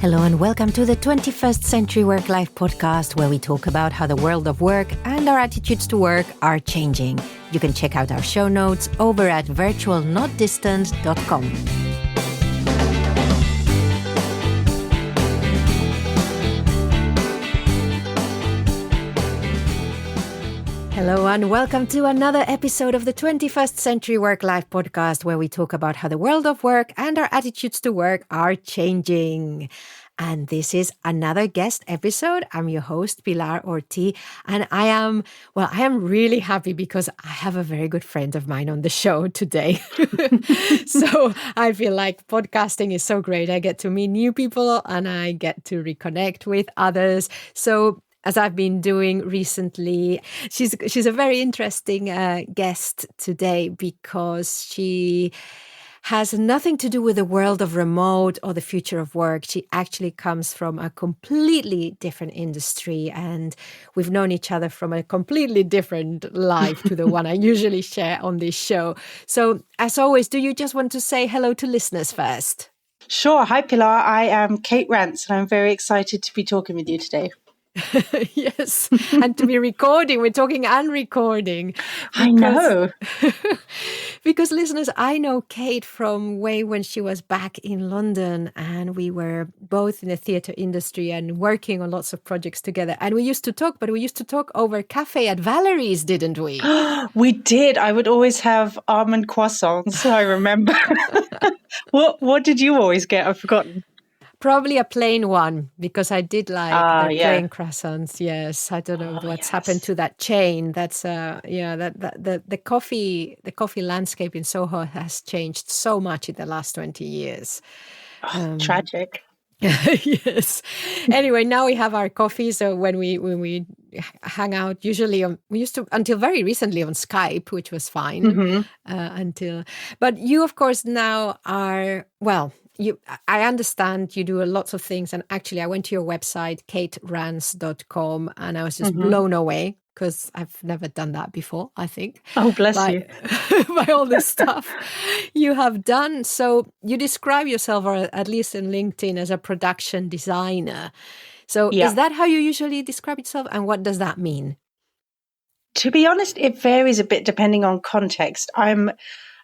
Hello and welcome to the 21st Century Work-Life podcast, where we talk about how the world of work and our attitudes to work are changing. You can check out our show notes over at virtualnotdistant.com. Hello and welcome to another episode of the 21st Century Work-Life podcast, where we talk about how the world of work and our attitudes to work are changing. And this is another guest episode. I'm your host, Pilar Orti, and I am really happy because I have a very good friend of mine on the show today. So I feel like podcasting is so great. I get to meet new people and I get to reconnect with others. So as I've been doing recently, she's a very interesting guest today because she has nothing to do with the world of remote or the future of work. She actually comes from a completely different industry, and we've known each other from a completely different life to the one I usually share on this show. So as always, do you just want to say hello to listeners first? Sure. Hi, Pilar. I am Kate Rance, and I'm very excited to be talking with you today. Yes, and to be recording, we're talking and recording. I know. Because listeners, I know Kate from way when she was back in London, and we were both in the theatre industry and working on lots of projects together. And we used to talk, but we used to talk over cafe at Valerie's, didn't we? We did. I would always have almond croissants, I remember. What did you always get? I've forgotten. Probably a plain one, because I did like the plain croissants. Yes, I don't know what's happened to that chain. That's the coffee landscape in Soho has changed so much in the last 20 years. Tragic. Yes. Anyway, now we have our coffee. So when we hang out, usually we used to until very recently on Skype, which was fine. Mm-hmm. But you, of course, now are I understand you do lots of things. And actually, I went to your website, katerance.com, and I was just blown away because I've never done that before, I think. Oh, bless you. By all this stuff you have done. So you describe yourself, or at least in LinkedIn, as a production designer. So is that how you usually describe yourself? And what does that mean? To be honest, it varies a bit depending on context.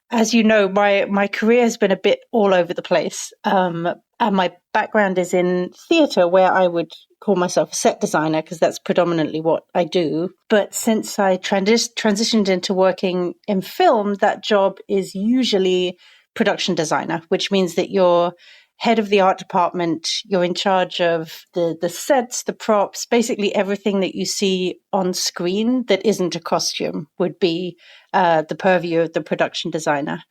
As you know, my career has been a bit all over the place. And my background is in theatre, where I would call myself a set designer because that's predominantly what I do. But since I transitioned into working in film, that job is usually production designer, which means that you're head of the art department. You're in charge of the sets, the props, basically everything that you see on screen that isn't a costume would be the purview of the production designer.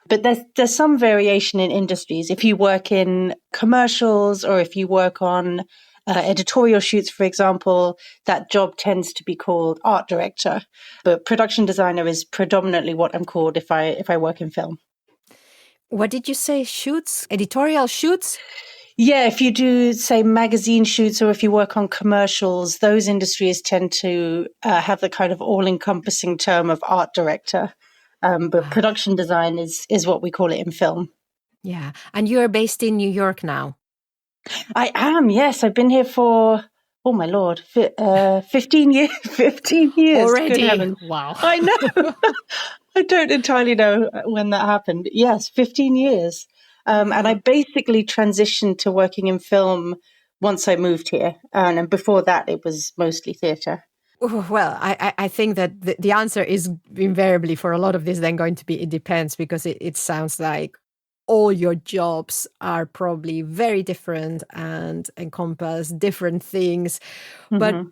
But there's some variation in industries. If you work in commercials or if you work on editorial shoots, for example, that job tends to be called art director. But production designer is predominantly what I'm called if I work in film. What did you say? Shoots? Editorial shoots? Yeah, if you do, say, magazine shoots or if you work on commercials, those industries tend to have the kind of all-encompassing term of art director. But production design is what we call it in film. Yeah. And you're based in New York now? I am, yes. I've been here for, oh my Lord, 15 years. 15 years. Already? Good heavens. Wow. I know. I don't entirely know when that happened. Yes, 15 years. And I basically transitioned to working in film once I moved here. And before that, it was mostly theatre. Well, I think that the answer is invariably for a lot of this then going to be it depends, because it sounds like all your jobs are probably very different and encompass different things. Mm-hmm. But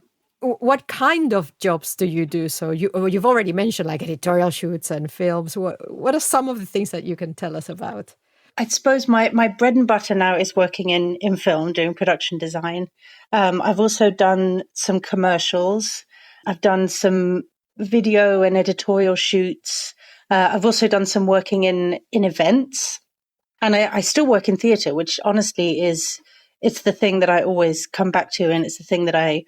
what kind of jobs do you do? So you've already mentioned like editorial shoots and films. What are some of the things that you can tell us about? I suppose my bread and butter now is working in film, doing production design. I've also done some commercials. I've done some video and editorial shoots. I've also done some working in events. And I still work in theatre, which honestly it's the thing that I always come back to. And it's the thing that I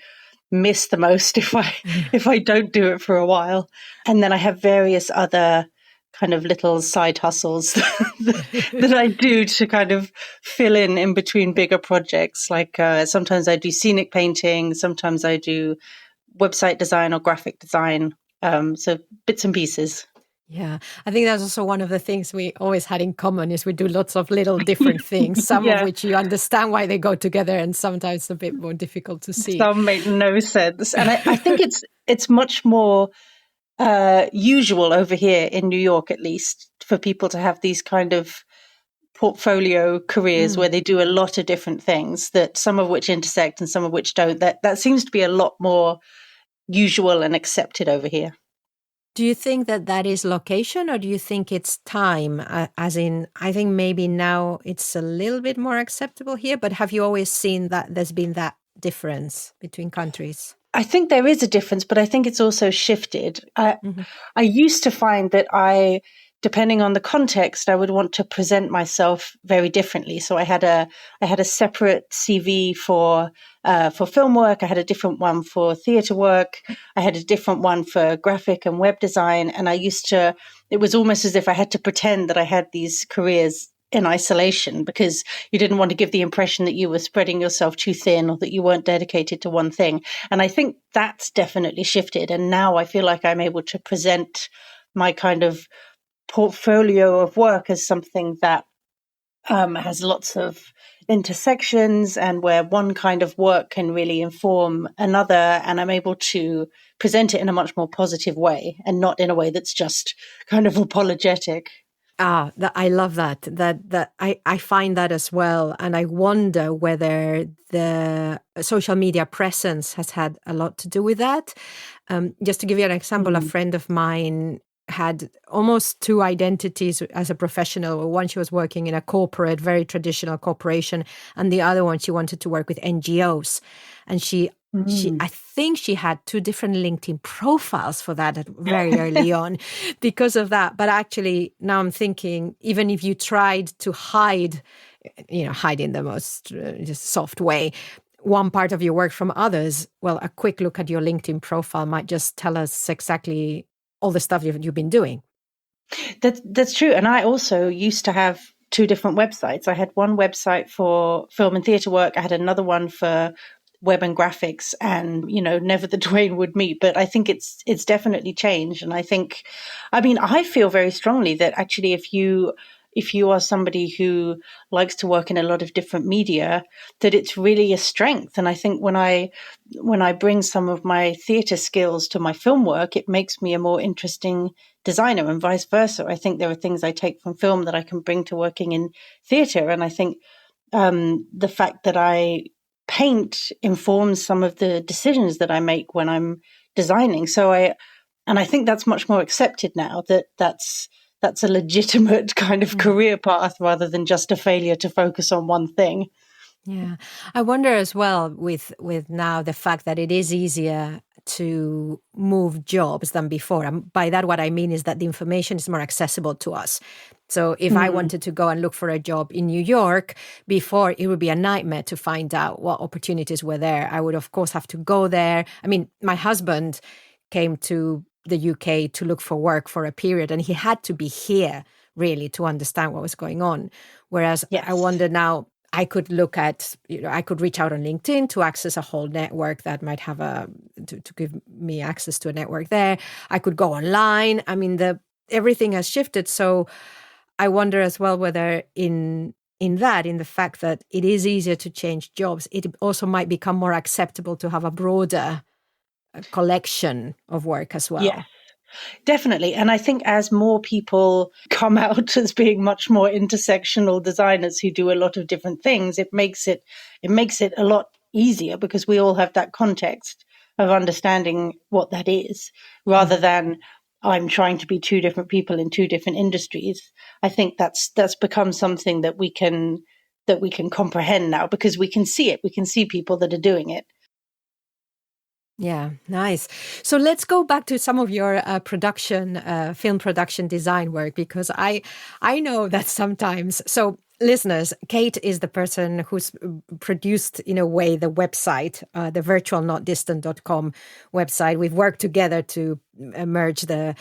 miss the most if I don't do it for a while. And then I have various other kind of little side hustles that I do to kind of fill in between bigger projects. Like sometimes I do scenic painting, sometimes I do website design or graphic design. So bits and pieces. Yeah, I think that's also one of the things we always had in common is we do lots of little different things, some of Yeah. which you understand why they go together and sometimes a bit more difficult to see. Some make no sense. And I think it's much more usual over here in New York, at least, for people to have these kind of portfolio careers where they do a lot of different things, that some of which intersect and some of which don't. That seems to be a lot more usual and accepted over here. Do you think that that is location or do you think it's time? As in, I think maybe now it's a little bit more acceptable here, but have you always seen that there's been that difference between countries? I think there is a difference, but I think it's also shifted. Mhm. I used to find that depending on the context, I would want to present myself very differently. So I had a separate CV for film work. I had a different one for theatre work. I had a different one for graphic and web design. And it was almost as if I had to pretend that I had these careers in isolation because you didn't want to give the impression that you were spreading yourself too thin or that you weren't dedicated to one thing. And I think that's definitely shifted. And now I feel like I'm able to present my kind of portfolio of work as something that has lots of intersections and where one kind of work can really inform another. And I'm able to present it in a much more positive way and not in a way that's just kind of apologetic. I love that. That I find that as well, and I wonder whether the social media presence has had a lot to do with that. Just to give you an example, a friend of mine had almost two identities as a professional. One, she was working in a corporate, very traditional corporation, and the other one, she wanted to work with NGOs, and I think she had two different LinkedIn profiles for that very early on because of that. But actually, now I'm thinking, even if you tried to hide in the most just soft way, one part of your work from others, well, a quick look at your LinkedIn profile might just tell us exactly all the stuff you've been doing. That's true. And I also used to have two different websites. I had one website for film and theatre work. I had another one for web and graphics, and never the twain would meet. But I think it's definitely changed. And I feel very strongly that actually if you are somebody who likes to work in a lot of different media, that it's really a strength. And I think when I bring some of my theatre skills to my film work, it makes me a more interesting designer, and vice versa. I think there are things I take from film that I can bring to working in theatre. And I think the fact that I paint informs some of the decisions that I make when I'm designing. I think that's much more accepted now, that's a legitimate kind of career path rather than just a failure to focus on one thing. Yeah. I wonder as well with now the fact that it is easier to move jobs than before. And by that, what I mean is that the information is more accessible to us. So if I wanted to go and look for a job in New York, before it would be a nightmare to find out what opportunities were there. I would, of course, have to go there. I mean, my husband came to the UK to look for work for a period, and he had to be here really to understand what was going on. Whereas Yes. I wonder now, I could look at, I could reach out on LinkedIn to access a whole network that might have to give me access to a network there. I could go online. I mean, everything has shifted. So I wonder as well whether in the fact that it is easier to change jobs, it also might become more acceptable to have a broader collection of work as well. Yeah. Definitely. And I think as more people come out as being much more intersectional designers who do a lot of different things, it makes it a lot easier because we all have that context of understanding what that is, rather than I'm trying to be two different people in two different industries. I think that's become something that we can comprehend now because we can see it. We can see people that are doing it. Yeah, nice. So let's go back to some of your film production design work, because I know that sometimes. So listeners, Kate is the person who's produced, in a way, the website, the virtualnotdistant.com website. We've worked together to merge the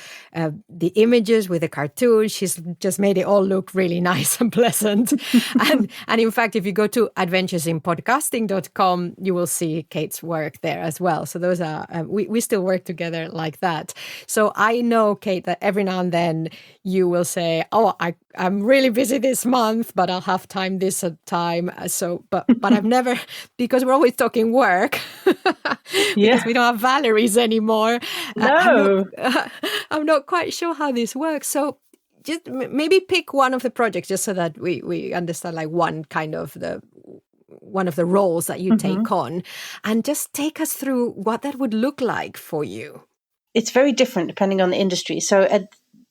images with the cartoon. She's just made it all look really nice and pleasant. and in fact, if you go to adventuresinpodcasting.com, you will see Kate's work there as well. So those are we still work together like that. So I know, Kate, that every now and then you will say, "Oh, I'm really busy this month, but I'll have time this time." So, but I've never, because we're always talking work, because we don't have Valerie's anymore. No. I'm not quite sure how this works. So just maybe pick one of the projects, just so that we understand like one of the roles that you take on, and just take us through what that would look like for you. It's very different depending on the industry. So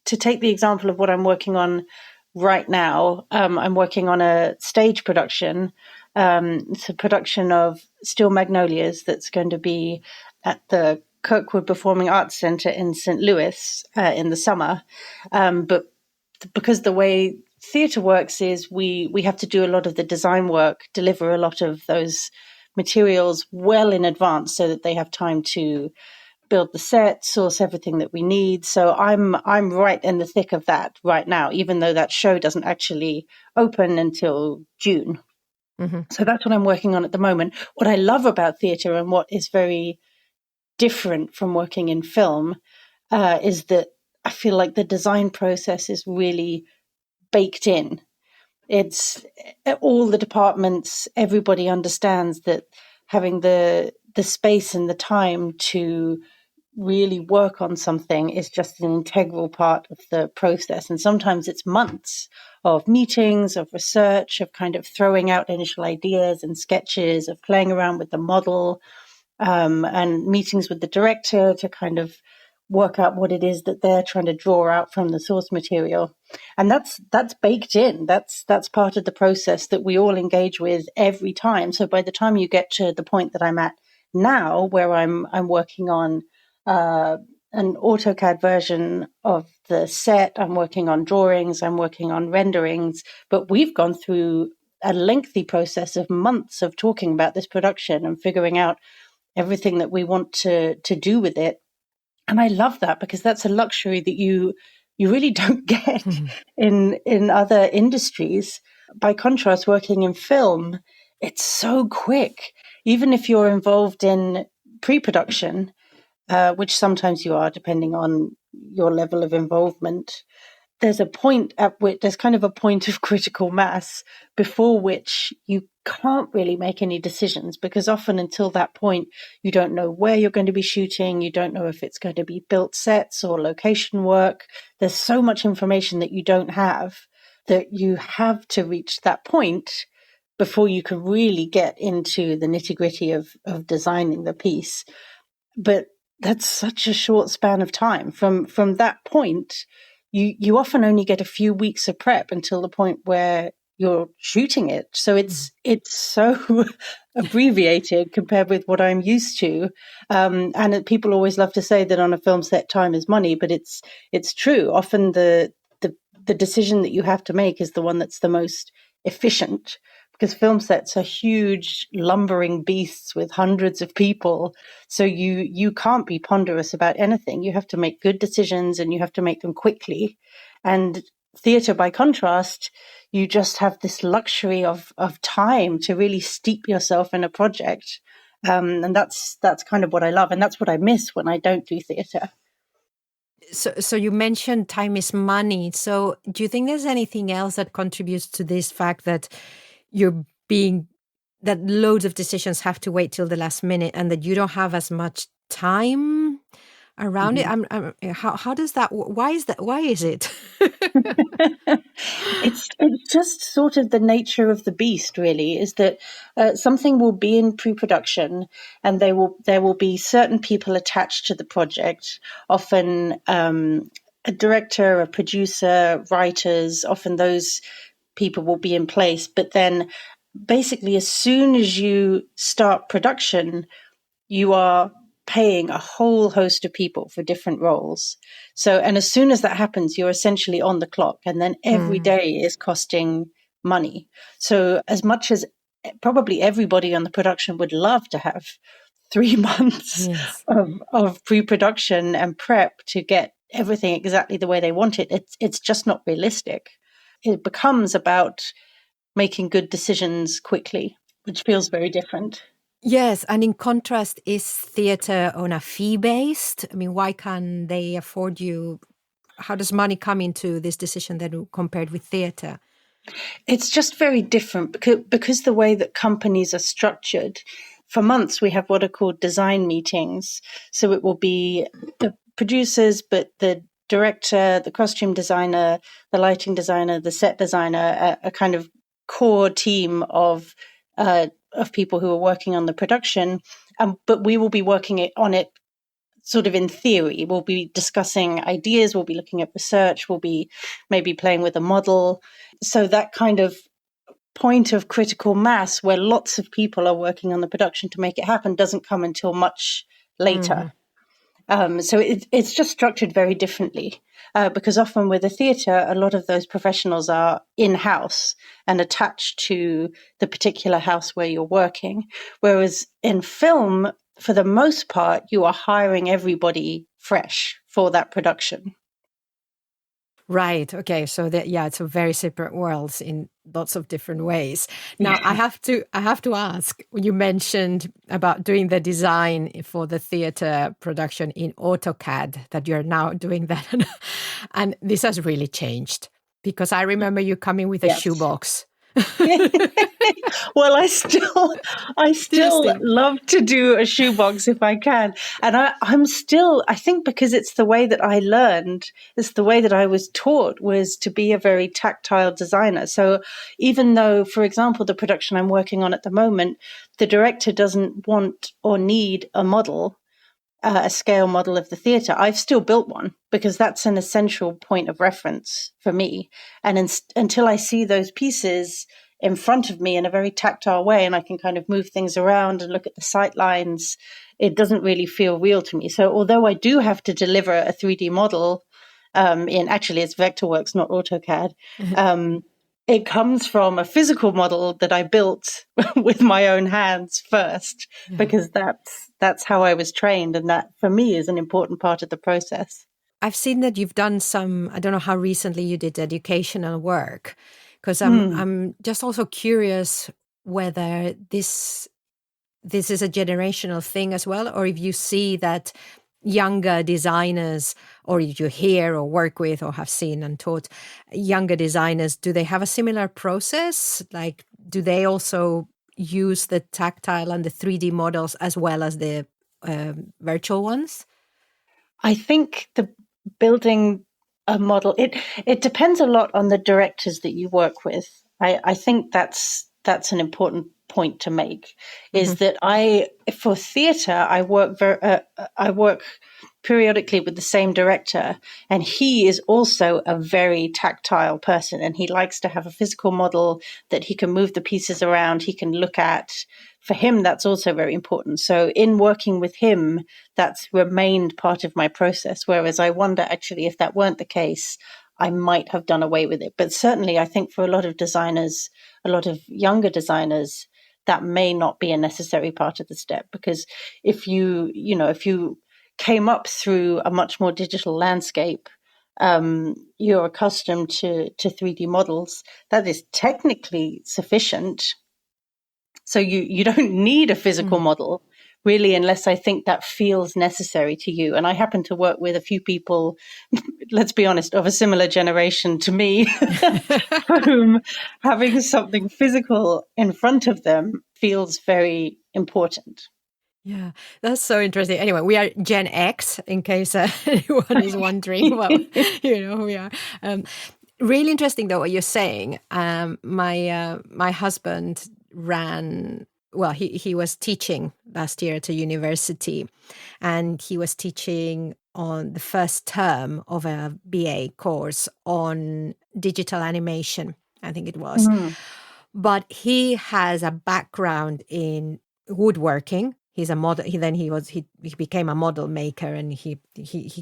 to take the example of what I'm working on right now, I'm working on a stage production. It's a production of Steel Magnolias that's going to be at the Kirkwood Performing Arts Center in St. Louis in the summer. But because the way theatre works is we have to do a lot of the design work, deliver a lot of those materials well in advance so that they have time to build the set, source everything that we need. So I'm right in the thick of that right now, even though that show doesn't actually open until June. So that's what I'm working on at the moment. What I love about theatre, and what is very different from working in film, is that I feel like the design process is really baked in. It's all the departments, everybody understands that having the space and the time to really work on something is just an integral part of the process. And sometimes it's months of meetings, of research, of kind of throwing out initial ideas and sketches, of playing around with the model, and meetings with the director to kind of work out what it is that they're trying to draw out from the source material. And that's baked in. That's part of the process that we all engage with every time. So by the time you get to the point that I'm at now, where I'm working on an AutoCAD version of the set, I'm working on drawings, I'm working on renderings, but we've gone through a lengthy process of months of talking about this production and figuring out everything that we want to do with it. And I love that, because that's a luxury that you really don't get in other industries. By contrast, working in film, it's so quick. Even if you're involved in pre-production, which sometimes you are, depending on your level of involvement, there's a point at which there's kind of a point of critical mass before which you can't really make any decisions, because often until that point, you don't know where you're going to be shooting. You don't know if it's going to be built sets or location work. There's so much information that you don't have, that you have to reach that point before you can really get into the nitty-gritty of designing the piece. But that's such a short span of time. From that point, you often only get a few weeks of prep until the point where you're shooting it. So it's so abbreviated compared with what I'm used to. And people always love to say that on a film set, time is money, but it's true. Often the decision that you have to make is the one that's the most efficient, because film sets are huge, lumbering beasts with hundreds of people. So you can't be ponderous about anything. You have to make good decisions, and you have to make them quickly. And theatre, by contrast, you just have this luxury of time to really steep yourself in a project. And that's kind of what I love. And that's what I miss when I don't do theatre. So you mentioned time is money. So do you think there's anything else that contributes to this fact that that loads of decisions have to wait till the last minute, and that you don't have as much time around it? How does that? Why is that? Why is it? It's just sort of the nature of the beast, really, is that something will be in pre-production, and there will be certain people attached to the project, often a director, a producer, writers. Often those people will be in place, but then basically as soon as you start production, you are paying a whole host of people for different roles. So, and as soon as that happens, you're essentially on the clock, and then every day is costing money. So as much as probably everybody on the production would love to have 3 months Yes. of pre-production and prep to get everything exactly the way they want it. It's just not realistic. It becomes about making good decisions quickly, which feels very different. Yes, and in contrast, is theatre on a fee based? I mean, why can they afford you? How does money come into this decision then compared with theatre? It's just very different because the way that companies are structured. For months, we have what are called design meetings. So it will be the producers, but the director, the costume designer, the lighting designer, the set designer, a kind of core team of people who are working on the production. But we will be working on it sort of in theory. We'll be discussing ideas, we'll be looking at research, we'll be maybe playing with a model. So that kind of point of critical mass where lots of people are working on the production to make it happen doesn't come until much later. So it's just structured very differently because often with a theatre, a lot of those professionals are in-house and attached to the particular house where you're working. Whereas in film, for the most part, you are hiring everybody fresh for that production. Right. Okay. So that, yeah, it's a very separate worlds in lots of different ways. Now, I have to ask. You mentioned about doing the design for the theater production in AutoCAD, that you're now doing that, and this has really changed because I remember you coming with a Yes. shoebox. Well, I still love to do a shoebox if I can. And I think because it's the way that I learned, it's the way that I was taught, was to be a very tactile designer. So even though, for example, the production I'm working on at the moment, the director doesn't want or need a model, a scale model of the theatre, I've still built one because that's an essential point of reference for me. And until I see those pieces in front of me in a very tactile way and I can kind of move things around and look at the sight lines, it doesn't really feel real to me. So although I do have to deliver a 3D model actually it's Vectorworks, not AutoCAD, it comes from a physical model that I built with my own hands first, because that's how I was trained. And that for me is an important part of the process. I've seen that you've done some, I don't know how recently you did educational work, because I'm just also curious whether this is a generational thing as well, or if you see that younger designers, or you hear or work with or have seen and taught younger designers, do they have a similar process? Like, do they also use the tactile and the 3D models as well as the virtual ones? I think the building a model, it depends a lot on the directors that you work with. I think that's an important point to make, is that for theatre, I work periodically with the same director, and he is also a very tactile person, and he likes to have a physical model that he can move the pieces around, he can look at. For him, that's also very important. So in working with him, that's remained part of my process. Whereas I wonder actually if that weren't the case, I might have done away with it. But certainly I think for a lot of designers, a lot of younger designers, that may not be a necessary part of the step, because if you came up through a much more digital landscape, you're accustomed to 3D models, that is technically sufficient. So you don't need a physical model, really, unless I think that feels necessary to you. And I happen to work with a few people, let's be honest, of a similar generation to me, for whom having something physical in front of them feels very important. Yeah, that's so interesting. Anyway, we are Gen X, in case anyone is wondering. Well, who we are. Really interesting, though, what you're saying. My husband ran. Well, he was teaching last year at a university, and he was teaching on the first term of a BA course on digital animation, I think it was. But he has a background in woodworking. He's a model. He became a model maker, and he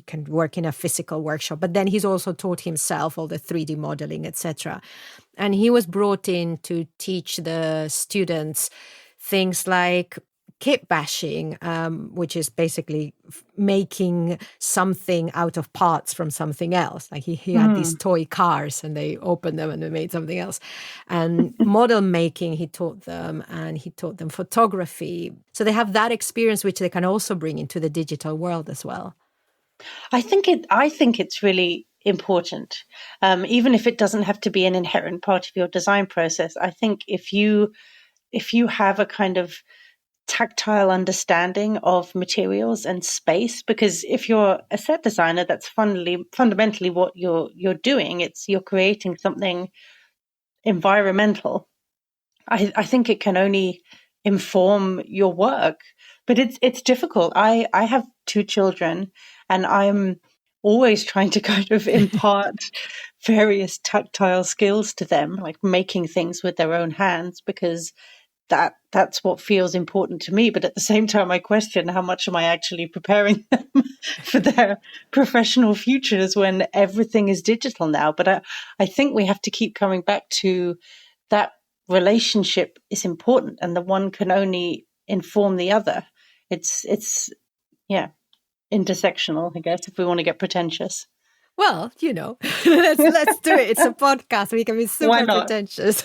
can work in a physical workshop. But then he's also taught himself all the 3D modeling, etc. And he was brought in to teach the students things like kit bashing, which is basically making something out of parts from something else. Like he had these toy cars and they opened them and they made something else. And model making, he taught them, and he taught them photography. So they have that experience, which they can also bring into the digital world as well. I think it's really important, even if it doesn't have to be an inherent part of your design process. I think if you have a kind of tactile understanding of materials and space, because if you're a set designer, that's fundamentally what you're doing. You're creating something environmental. I think it can only inform your work, but it's difficult. I have two children, and I'm always trying to kind of impart various tactile skills to them, like making things with their own hands, because that's what feels important to me. But at the same time, I question how much am I actually preparing them for their professional futures when everything is digital now. But I think we have to keep coming back to that relationship is important, and the one can only inform the other. It's intersectional, I guess, if we want to get pretentious. Well, let's do it. It's a podcast. We can be super pretentious.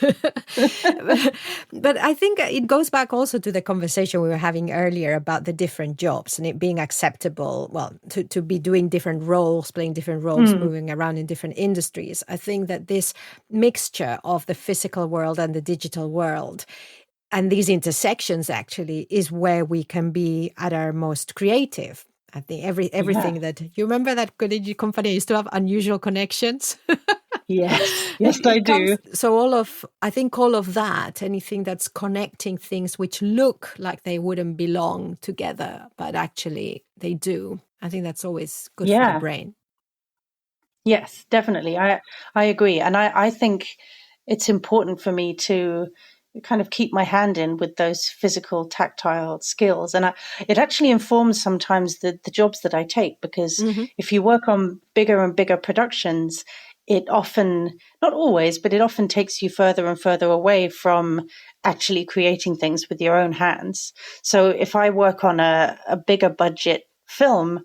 But I think it goes back also to the conversation we were having earlier about the different jobs and it being acceptable, well, to be doing different roles, playing different roles, moving around in different industries. I think that this mixture of the physical world and the digital world and these intersections actually is where we can be at our most creative. I think everything that you remember that company used to have unusual connections. Yes, I do. So I think all of that, anything that's connecting things which look like they wouldn't belong together, but actually they do. I think that's always good for the brain. Yes, definitely. I agree. And I think it's important for me to kind of keep my hand in with those physical, tactile skills. And it actually informs sometimes the jobs that I take, because if you work on bigger and bigger productions, it often, not always, but it often takes you further and further away from actually creating things with your own hands. So if I work on a bigger budget film,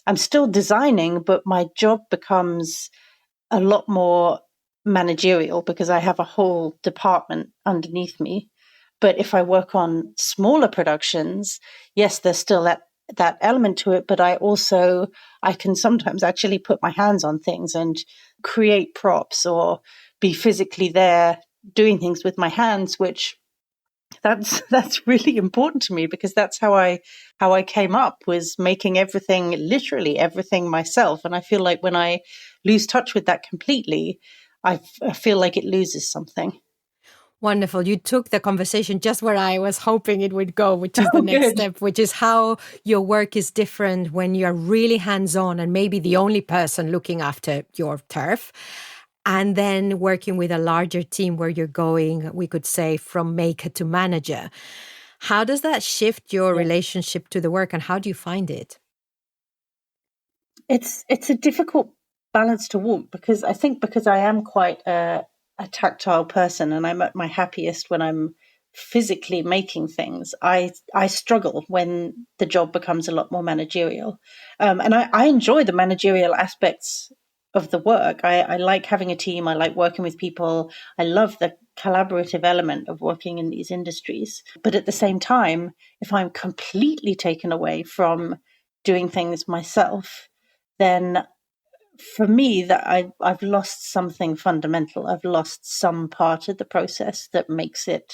I'm still designing, but my job becomes a lot more managerial because I have a whole department underneath me. But if I work on smaller productions, yes, there's still that element to it, but I can sometimes actually put my hands on things and create props or be physically there doing things with my hands, which that's really important to me, because that's how I came up, was making literally everything myself. And I feel like when I lose touch with that completely, I feel like it loses something. Wonderful. You took the conversation just where I was hoping it would go, which is the next step, which is how your work is different when you're really hands-on and maybe the only person looking after your turf. And then working with a larger team where you're going, we could say, from maker to manager. How does that shift your relationship to the work, and how do you find it? It's a difficult balance to walk, because I am quite a tactile person, and I'm at my happiest when I'm physically making things. I struggle when the job becomes a lot more managerial. And I enjoy the managerial aspects of the work. I like having a team. I like working with people. I love the collaborative element of working in these industries. But at the same time, if I'm completely taken away from doing things myself, then for me, that I've lost something fundamental. I've lost some part of the process that makes it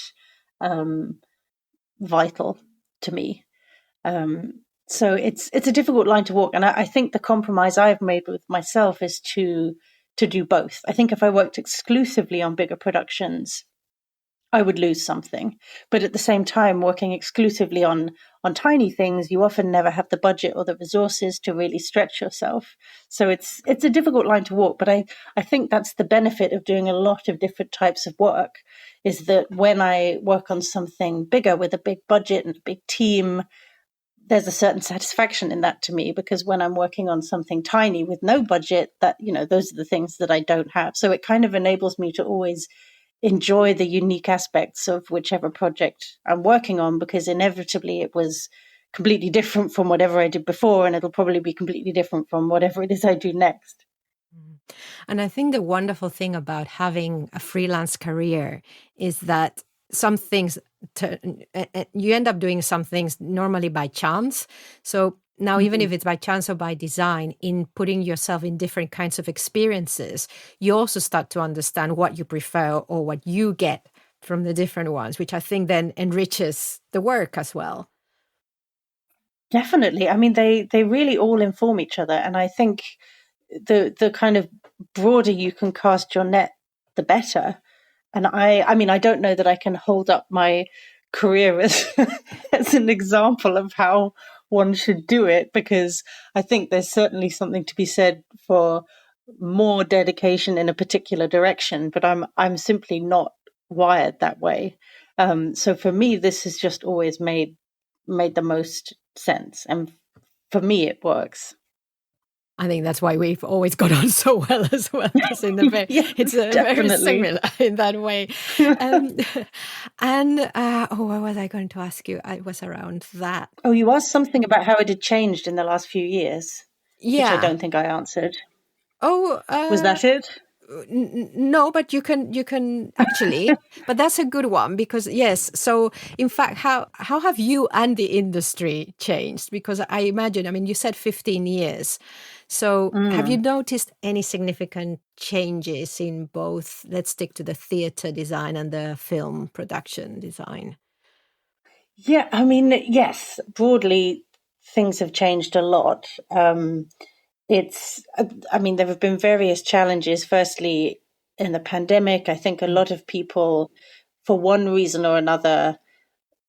vital to me. So it's a difficult line to walk, and I think the compromise I've made with myself is to do both. I think if I worked exclusively on bigger productions, I would lose something. But at the same time, working exclusively on tiny things, you often never have the budget or the resources to really stretch yourself. So it's a difficult line to walk. But I think that's the benefit of doing a lot of different types of work, is that when I work on something bigger with a big budget and a big team, there's a certain satisfaction in that to me, because when I'm working on something tiny with no budget, that, those are the things that I don't have. So it kind of enables me to always enjoy the unique aspects of whichever project I'm working on, because inevitably it was completely different from whatever I did before, and it'll probably be completely different from whatever it is I do next. And I think the wonderful thing about having a freelance career is that some things, you end up doing some things normally by chance. So now, even if it's by chance or by design, in putting yourself in different kinds of experiences, you also start to understand what you prefer or what you get from the different ones, which I think then enriches the work as well. Definitely. I mean, they really all inform each other, and I think the kind of broader you can cast your net, the better. And I mean, I don't know that I can hold up my career as as an example of how one should do it, because I think there's certainly something to be said for more dedication in a particular direction, but I'm simply not wired that way. So for me, this has just always made the most sense, and for me, it works. I think that's why we've always got on so well as well, because Yes, it's very definitely. similar in that way. Um, what was I going to ask you? I was around that. Oh, you asked something about how it had changed in the last few years, which I Yeah. don't think I answered. Oh, Was that it? no, but you can actually. But that's a good one because yes. So in fact, how have you and the industry changed? Because I imagine, I mean, you said 15 years. So have you Mm. noticed any significant changes in both? Let's stick to the theater design and the film production design. Yeah, I mean, yes, broadly, things have changed a lot. I mean, there have been various challenges. Firstly, in the pandemic, I think a Mm. lot of people, for one reason or another,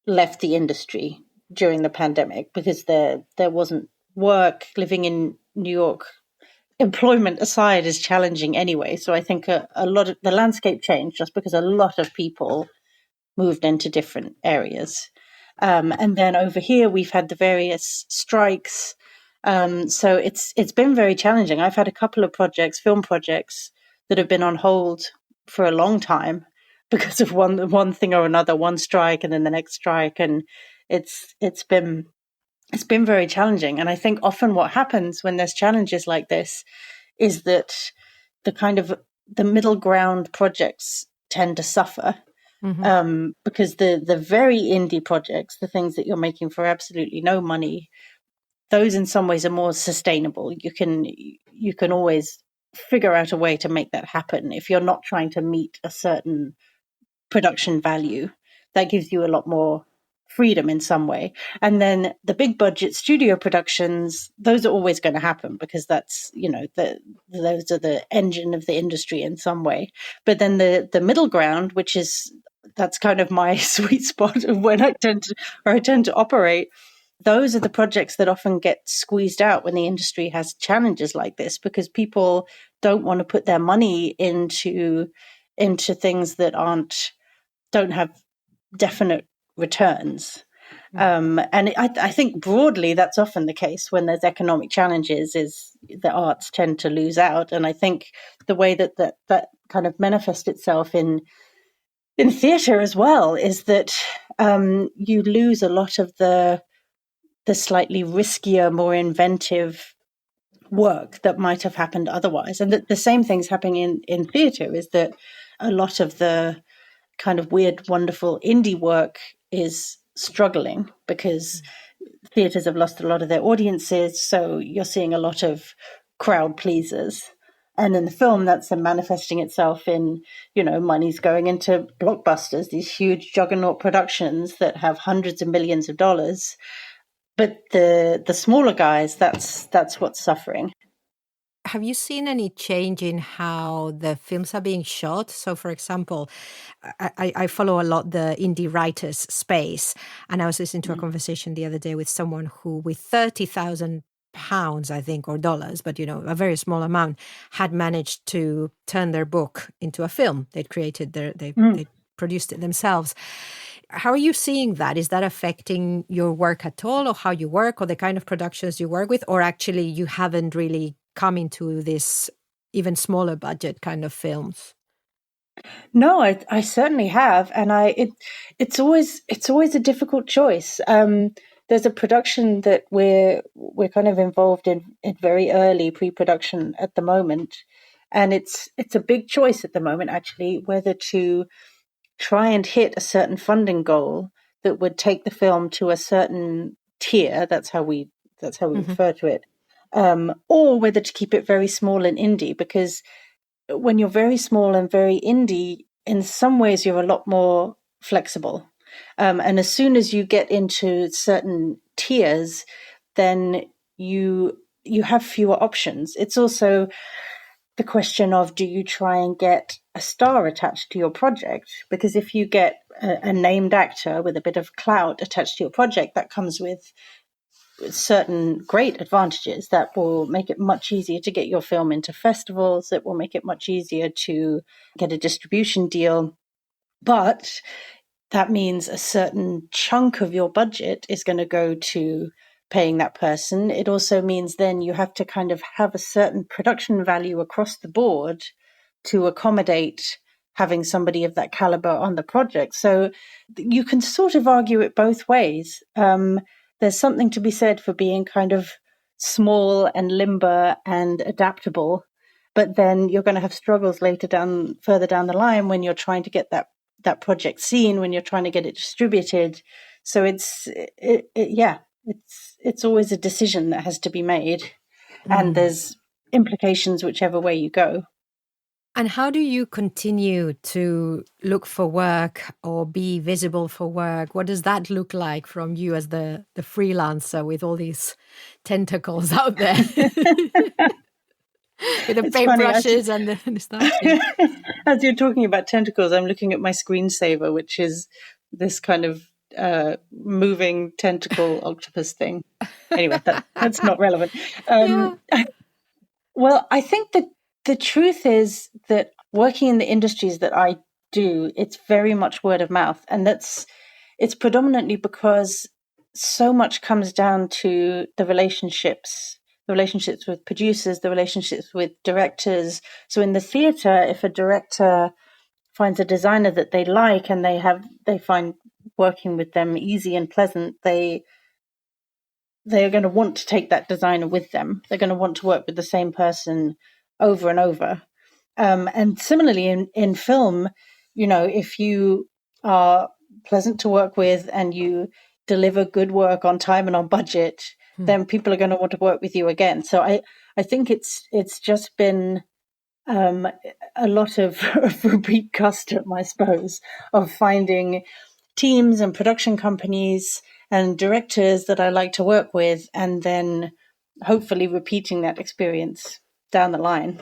left the industry during the pandemic because there wasn't work. Living in New York, employment aside, is challenging anyway. So I think a lot of the landscape changed just because a lot of people moved into different areas. And then over here, we've had the various strikes. So it's been very challenging. I've had a couple of projects, film projects, that have been on hold for a long time because of one thing or another, one strike and then the next strike, and it's it's been it's been very challenging. And I think often what happens when there's challenges like this is that the kind of the middle ground projects tend to suffer, Hmm. because the very indie projects, the things that you're making for absolutely no money, those in some ways are more sustainable. You can always figure out a way to make that happen if you're not trying to meet a certain production value. That gives you a lot more freedom in some way. And then the big budget studio productions, those are always going to happen because that's, those are the engine of the industry in some way. But then the middle ground, which is that's kind of my sweet spot of when I tend to operate. Those are the projects that often get squeezed out when the industry has challenges like this, because people don't want to put their money into things that don't have definite returns. And I think broadly that's often the case when there's economic challenges, is the arts tend to lose out. And I think the way that kind of manifests itself in theatre as well is that you lose a lot of the slightly riskier, more inventive work that might have happened otherwise. And the same thing's happening in theatre, is that a lot of the kind of weird, wonderful indie work is struggling because theatres have lost a lot of their audiences. So you're seeing a lot of crowd pleasers. And in the film, that's manifesting itself in, money's going into blockbusters, these huge juggernaut productions that have hundreds of millions of dollars. But the smaller guys, that's what's suffering. Have you seen any change in how the films are being shot? So, for example, I follow a lot the indie writers space, and I was listening to a Mm. conversation the other day with someone who, with £30,000, I think, or dollars, but a very small amount, had managed to turn their book into a film. They'd created Mm. they produced it themselves. How are you seeing that? Is that affecting your work at all, or how you work, or the kind of productions you work with, or actually you haven't really come into this even smaller budget kind of films? No, I certainly have, and it's always a difficult choice. There's a production that we're kind of involved in very early pre-production at the moment, and it's a big choice at the moment actually whether to try and hit a certain funding goal that would take the film to a certain tier. That's how we Hmm. refer to it, or whether to keep it very small and indie because when you're very small and very indie, in some ways you're a lot more flexible. And as soon as you get into certain tiers, then you have fewer options. It's also the question of do you try and get a star attached to your project? Because if you get a named actor with a bit of clout attached to your project, that comes with certain great advantages that will make it much easier to get your film into festivals. It will make it much easier to get a distribution deal. But that means a certain chunk of your budget is going to go to paying that person. It also means then you have to kind of have a certain production value across the board to accommodate having somebody of that caliber on the project. So you can sort of argue it both ways. There's something to be said for being kind of small and limber and adaptable, but then you're going to have struggles further down the line when you're trying to get that project seen, when you're trying to get it distributed. So it's always a decision that has to be made, and Mm. there's implications whichever way you go. And how do you continue to look for work or be visible for work? What does that look like from you as the freelancer with all these tentacles out there? With the It's funny. paintbrushes and the stuff. Yeah. As you're talking about tentacles, I'm looking at my screensaver, which is this kind of moving tentacle octopus thing. Anyway, that's not relevant. Yeah. Well, I think that the truth is that working in the industries that I do, it's very much word of mouth, and it's predominantly because so much comes down to the relationships with producers, the relationships with directors. So in the theatre, if a director finds a designer that they like and they find working with them easy and pleasant, they are going to want to take that designer with them. They're going to want to work with the same person over and over. And similarly in film, if you are pleasant to work with and you deliver good work on time and on budget, Hmm. then people are going to want to work with you again. So I think it's just been um, a lot of repeat custom, I suppose, of finding teams and production companies and directors that I like to work with, and then hopefully repeating that experience down the line.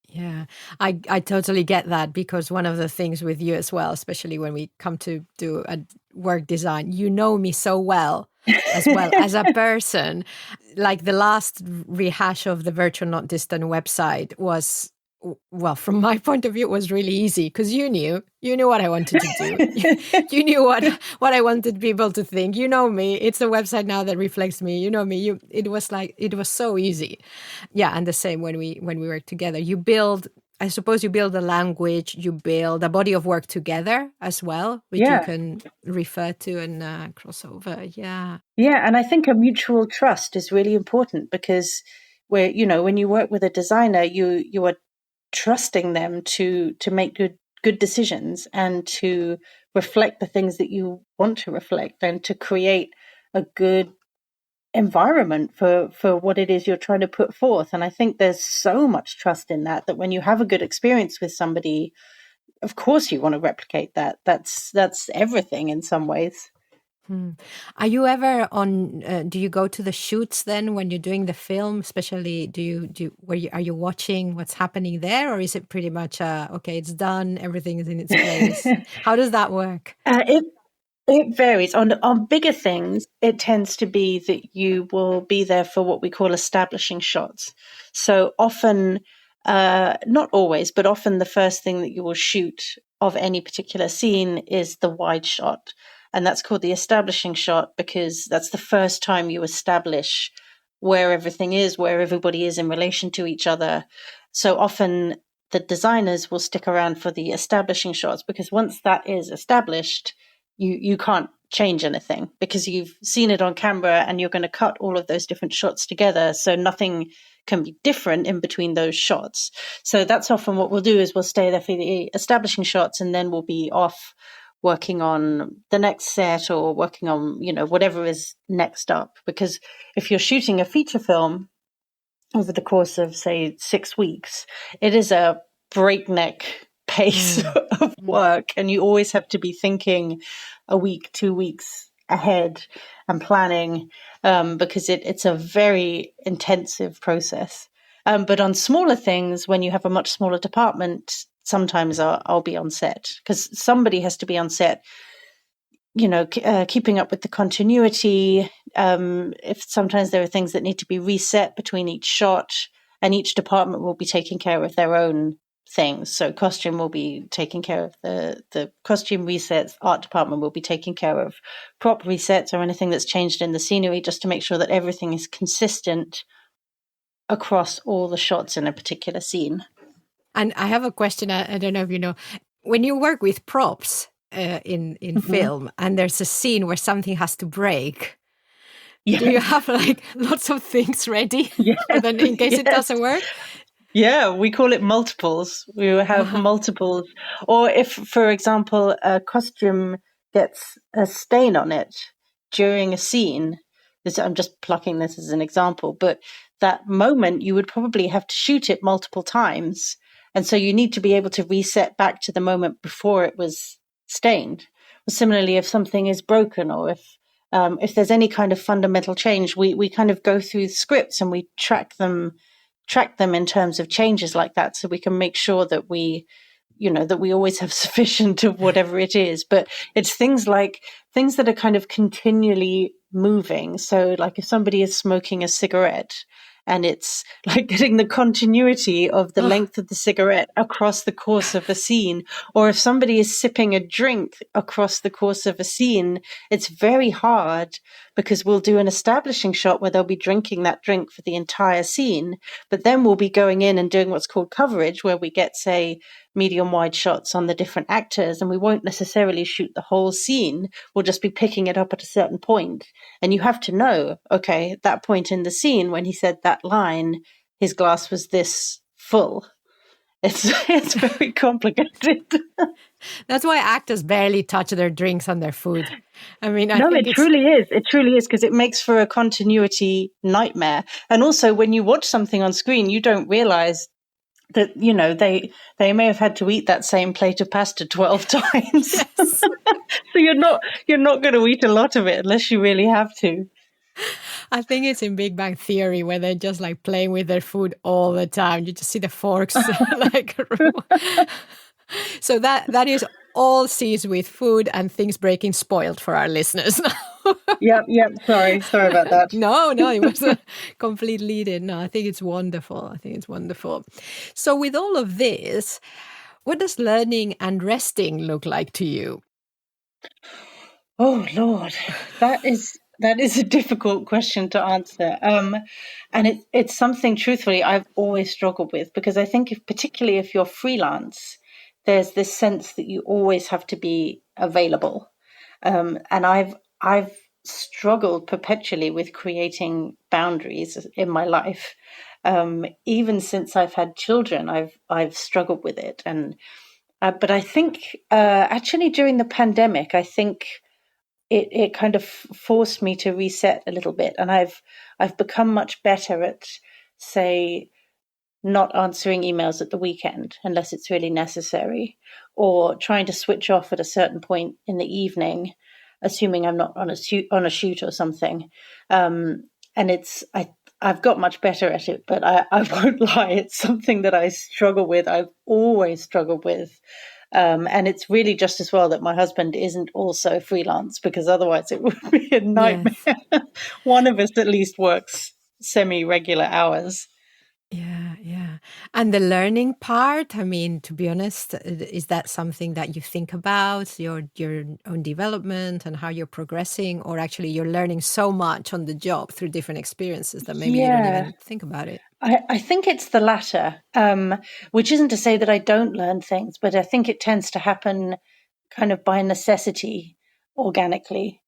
Yeah, I totally get that because one of the things with you as well, especially when we come to do a work design, you know me so well as a person. Like the last rehash of the Virtual Not Distant website was, well, from my point of view, it was really easy because you knew what I wanted to do. You knew what I wanted people to think. You know me. It's a website now that reflects me. You know me. It was so easy. Yeah, and the same when we work together. I suppose you build a language, you build a body of work together as well, which you Yeah. can refer to and cross over. Yeah. Yeah, and I think a mutual trust is really important because when you work with a designer, you are trusting them to make good decisions and to reflect the things that you want to reflect and to create a good environment for what it is you're trying to put forth. And I think there's so much trust in that when you have a good experience with somebody, of course you want to replicate that. That's everything in some ways. Hmm. Are you ever on? Do you go to the shoots then when you're doing the film? Especially, are you watching what's happening there, or is it pretty much okay? It's done. Everything is in its place. How does that work? It It varies. On bigger things, it tends to be that you will be there for what we call establishing shots. So often, not always, but often the first thing that you will shoot of any particular scene is the wide shot. And that's called the establishing shot because that's the first time you establish where everything is, where everybody is in relation to each other. So often the designers will stick around for the establishing shots, because once that is established, you can't change anything because you've seen it on camera and you're going to cut all of those different shots together. So nothing can be different in between those shots. So that's often what we'll do is we'll stay there for the establishing shots and then we'll be off working on the next set or working on, whatever is next up. Because if you're shooting a feature film over the course of, say, 6 weeks, it is a breakneck pace of work. And you always have to be thinking a week, 2 weeks ahead and planning, because it's a very intensive process. But on smaller things, when you have a much smaller department, sometimes I'll be on set because somebody has to be on set, keeping up with the continuity. If sometimes there are things that need to be reset between each shot, and each department will be taking care of their own things. So costume will be taking care of the costume resets. Art department will be taking care of prop resets or anything that's changed in the scenery, just to make sure that everything is consistent across all the shots in a particular scene. And I have a question. I don't know if you know, when you work with props in film, and there's a scene where something has to break, do you have like lots of things ready in case it doesn't work? Yeah, we call it multiples. We have multiples. Or if, for example, a costume gets a stain on it during a scene, I'm just plucking this as an example, but that moment you would probably have to shoot it multiple times. And so you need to be able to reset back to the moment before it was stained. Similarly, if something is broken or if there's any kind of fundamental change, we kind of go through the scripts and we track them in terms of changes like that, so we can make sure that we always have sufficient of whatever it is. But it's things that are kind of continually moving. So like if somebody is smoking a cigarette, and it's like getting the continuity of the length of the cigarette across the course of a scene. Or if somebody is sipping a drink across the course of a scene, it's very hard, because we'll do an establishing shot where they'll be drinking that drink for the entire scene. But then we'll be going in and doing what's called coverage, where we get, say, medium wide shots on the different actors, and we won't necessarily shoot the whole scene. We'll just be picking it up at a certain point. And you have to know, okay, at that point in the scene when he said that line, his glass was this full. It's very complicated. That's why actors barely touch their drinks and their food. I mean, I think it truly is. It truly is, because it makes for a continuity nightmare. And also, when you watch something on screen, you don't realize that, they may have had to eat that same plate of pasta 12 times. Yes. So you're not going to eat a lot of it unless you really have to. I think it's in Big Bang Theory where they're just like playing with their food all the time. You just see the forks like. So that is all scenes with food and things breaking spoiled for our listeners now. Yep. Sorry about that. No, it was a complete lead-in. No, I think it's wonderful. So with all of this, what does learning and resting look like to you? Oh, Lord, that is a difficult question to answer. And it's something, truthfully, I've always struggled with, because I think particularly if you're freelance, there's this sense that you always have to be available. And I've struggled perpetually with creating boundaries in my life. Even since I've had children, I've struggled with it. And but I think actually during the pandemic, I think it kind of forced me to reset a little bit, and I've become much better at, say, not answering emails at the weekend unless it's really necessary, or trying to switch off at a certain point in the evening, assuming I'm not on a shoot or something. And I've got much better at it, but I won't lie, it's something that I struggle with. I've always struggled with. And it's really just as well that my husband isn't also freelance, because otherwise it would be a nightmare. Yes. One of us at least works semi-regular hours. Yeah. And the learning part, I mean, to be honest, is that something that you think about, your own development and how you're progressing, or actually you're learning so much on the job through different experiences that maybe you don't Yeah, even think about it? I think it's the latter, which isn't to say that I don't learn things, but I think it tends to happen kind of by necessity, organically,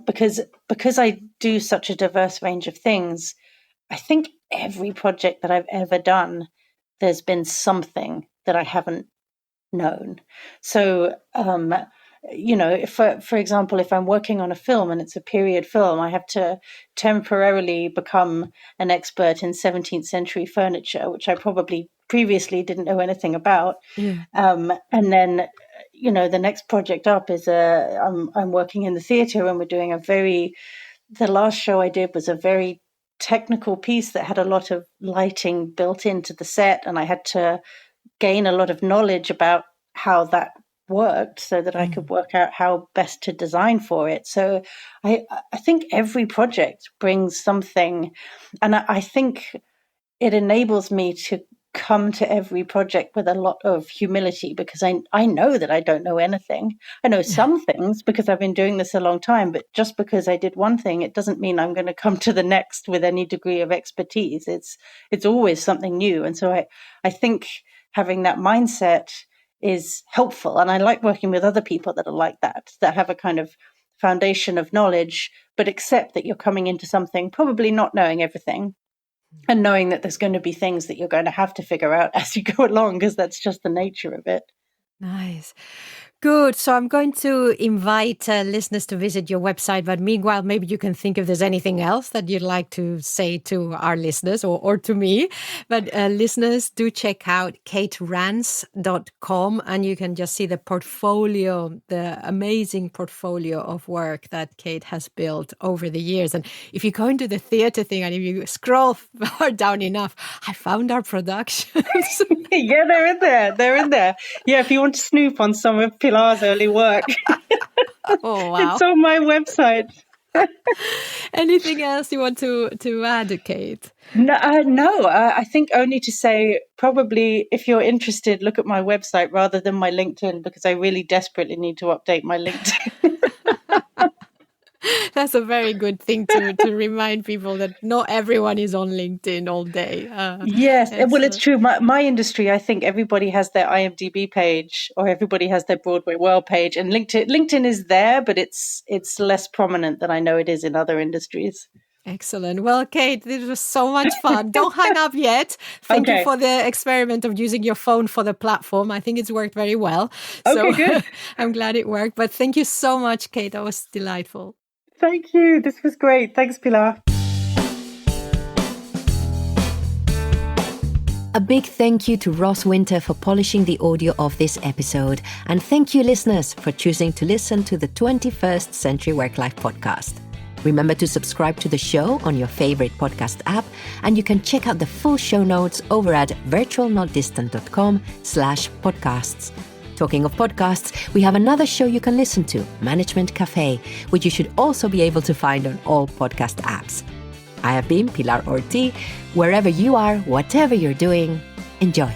because I do such a diverse range of things. I think every project that I've ever done, there's been something that I haven't known. So, if, for example, if I'm working on a film and it's a period film, I have to temporarily become an expert in 17th century furniture, which I probably previously didn't know anything about. Yeah. And then, the next project up is I'm working in the theater, and we're doing the last show I did was a very technical piece that had a lot of lighting built into the set, and I had to gain a lot of knowledge about how that worked so that I could work out how best to design for it. So I think every project brings something, and I think it enables me to come to every project with a lot of humility, because I know that I don't know anything. I know some things because I've been doing this a long time, but just because I did one thing, it doesn't mean I'm going to come to the next with any degree of expertise. It's always something new. And so I think having that mindset is helpful. And I like working with other people that are like that have a kind of foundation of knowledge, but accept that you're coming into something probably not knowing everything, and knowing that there's going to be things that you're going to have to figure out as you go along, because that's just the nature of it. Nice. Good. So I'm going to invite listeners to visit your website. But meanwhile, maybe you can think if there's anything else that you'd like to say to our listeners or to me. But listeners, do check out katerance.com, and you can just see the portfolio, the amazing portfolio of work that Kate has built over the years. And if you go into the theater thing and if you scroll far down enough, I found our productions. Yeah, they're in there. They're in there. Yeah, if you want to snoop on some of Pilar's early work, Oh, wow. it's on my website. Anything else you want to add, Kate? No, I think only to say, probably if you're interested, look at my website rather than my LinkedIn, because I really desperately need to update my LinkedIn. That's a very good thing to remind people that not everyone is on LinkedIn all day. Yes, well, it's true. My industry, I think everybody has their IMDb page, or everybody has their Broadway World page, and LinkedIn is there, but it's less prominent than I know it is in other industries. Excellent. Well, Kate, this was so much fun. Don't hang up yet. Thank you for the experiment of using your phone for the platform. I think it's worked very well. So good. I'm glad it worked. But thank you so much, Kate. That was delightful. Thank you. This was great. Thanks, Pilar. A big thank you to Ross Winter for polishing the audio of this episode. And thank you, listeners, for choosing to listen to the 21st Century Work Life podcast. Remember to subscribe to the show on your favorite podcast app, and you can check out the full show notes over at virtualnotdistant.com/podcasts. Talking of podcasts, we have another show you can listen to, Management Cafe, which you should also be able to find on all podcast apps. I have been Pilar Ortiz. Wherever you are, whatever you're doing, enjoy.